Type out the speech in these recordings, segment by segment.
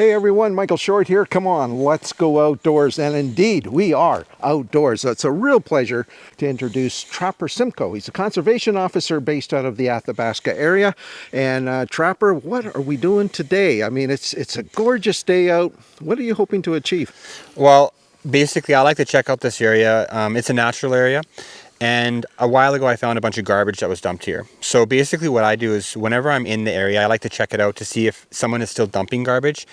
Hey everyone, Michael Short here. Come on, let's go outdoors. And indeed, we are outdoors. It's a real pleasure to introduce Trapper Simcoe. He's a conservation officer based out of the Athabasca area. And Trapper, what are we doing today? I mean, it's a gorgeous day out. What are you hoping to achieve? Well, basically, I like to check out this area. It's a natural area. And a while ago, I found a bunch of garbage that was dumped here. So basically what I do is whenever I'm in the area, I like to check it out to see if someone is still dumping garbage.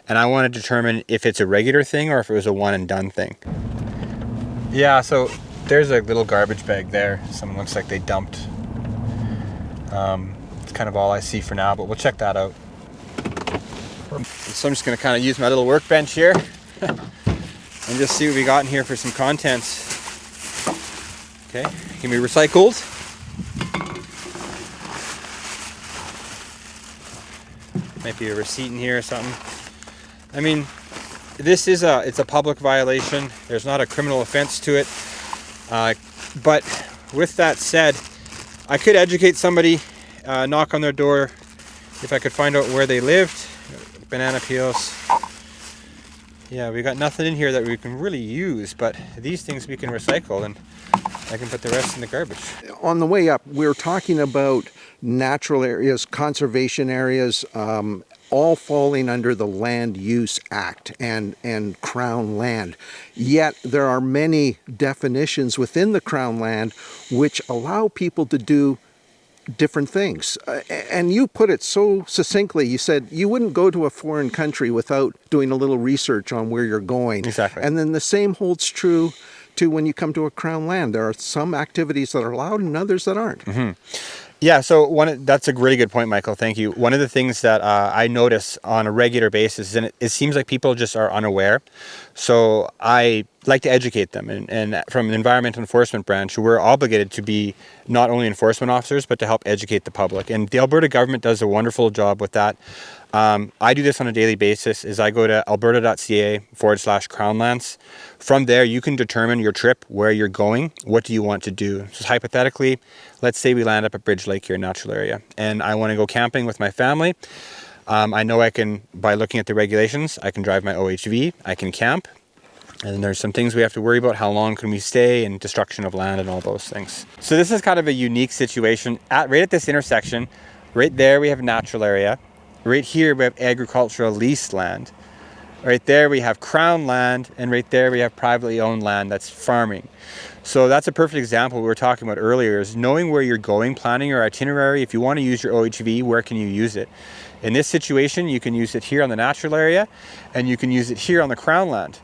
And I want to determine if it's a regular thing or if it was a one and done thing. Yeah, so there's a little garbage bag there. Someone looks like they dumped. It's kind of all I see for now, but we'll check that out. So I'm just going to kind of use my little workbench here and just see what we got in here for some contents. Okay, can be recycled. Might be a receipt in here or something. I mean, this is it's a public violation. There's not a criminal offense to it. But with that said, I could educate somebody, knock on their door if I could find out where they lived. Banana peels. Yeah, we got nothing in here that we can really use, but these things we can recycle and I can put the rest in the garbage. On the way up, we're talking about natural areas, conservation areas, all falling under the Land Use Act and Crown land. Yet there are many definitions within the Crown land which allow people to do different things. And you put it so succinctly. You said you wouldn't go to a foreign country without doing a little research on where you're going. Exactly. And then the same holds true to when you come to a Crown land. There are some activities that are allowed and others that aren't. Mm-hmm. Yeah, so that's a really good point, Michael. Thank you. One of the things that I notice on a regular basis, and it seems like people just are unaware. So I like to educate them. And from the Environmental Enforcement Branch, we're obligated to be not only enforcement officers, but to help educate the public. And the Alberta government does a wonderful job with that. I do this on a daily basis is I go to alberta.ca/Crownlands. From there, you can determine your trip, where you're going, what do you want to do. So hypothetically, let's say we land up at Bridge Lake here, natural area, and I want to go camping with my family. I know I can, by looking at the regulations, I can drive my OHV, I can camp, and then there's some things we have to worry about, how long can we stay, and destruction of land and all those things. So this is kind of a unique situation. Right at this intersection, right there we have a natural area. Right here we have agricultural leased land. Right there we have Crown land, and right there we have privately owned land that's farming. So that's a perfect example we were talking about earlier, is knowing where you're going, planning your itinerary. If you want to use your OHV, where can you use it? In this situation, you can use it here on the natural area, and you can use it here on the Crown land.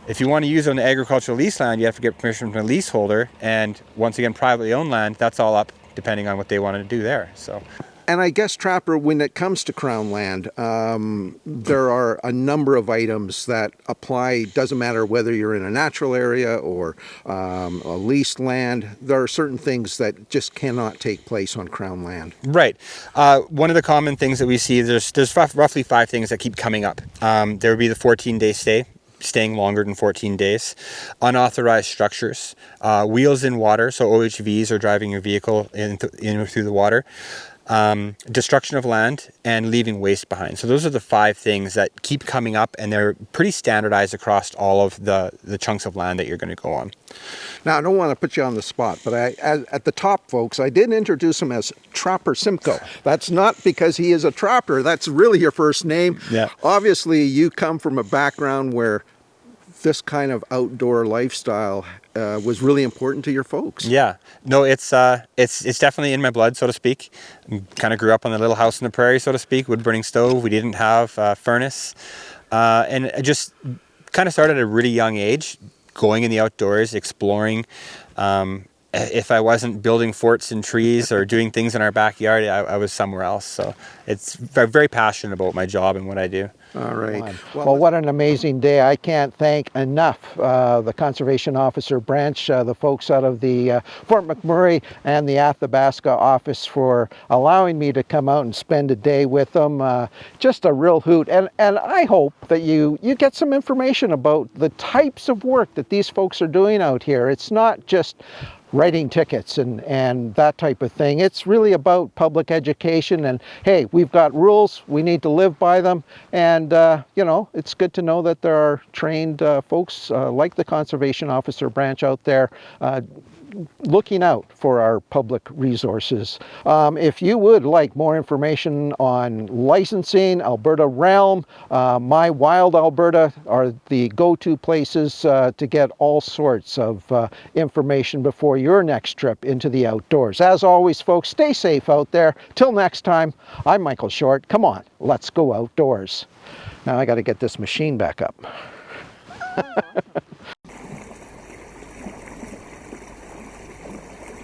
If you want to use it on the agricultural lease land, you have to get permission from the leaseholder, and once again, privately owned land, that's all up depending on what they want to do there. So. And I guess, Trapper, when it comes to Crown land, there are a number of items that apply. Doesn't matter whether you're in a natural area or a leased land. There are certain things that just cannot take place on Crown land. Right. One of the common things that we see, there's roughly 5 things that keep coming up. There would be the 14-day stay. Staying longer than 14 days, unauthorized structures, wheels in water, so OHVs are driving your vehicle in through the water, destruction of land, and leaving waste behind. So those are the 5 things that keep coming up, and they're pretty standardized across all of the chunks of land that you're going to go on. Now, I don't want to put you on the spot, but at the top, folks, I did introduce him as Trapper Simcoe. That's not because he is a trapper. That's really your first name. Yeah. Obviously, you come from a background where this kind of outdoor lifestyle was really important to your folks. Yeah, no, it's definitely in my blood, so to speak. Kind of grew up on a little house in the prairie, so to speak, wood burning stove. We didn't have a furnace, and I just kind of started at a really young age, going in the outdoors, exploring. If I wasn't building forts in trees or doing things in our backyard, I was somewhere else. So it's very passionate about my job and what I do. All right. Well, what an amazing day. I can't thank enough the Conservation Officer branch, the folks out of the Fort McMurray and the Athabasca office for allowing me to come out and spend a day with them. Just a real hoot. And I hope that you get some information about the types of work that these folks are doing out here. It's not just writing tickets and that type of thing. It's really about public education, and hey, we've got rules, we need to live by them, and you know, it's good to know that there are trained folks like the Conservation Officer branch out there looking out for our public resources. If you would like more information on licensing, Alberta Realm, My Wild Alberta are the go-to places to get all sorts of information before your next trip into the outdoors. As always, folks, stay safe out there. Till next time, I'm Michael Short. Come on, let's go outdoors. Now I got to get this machine back up.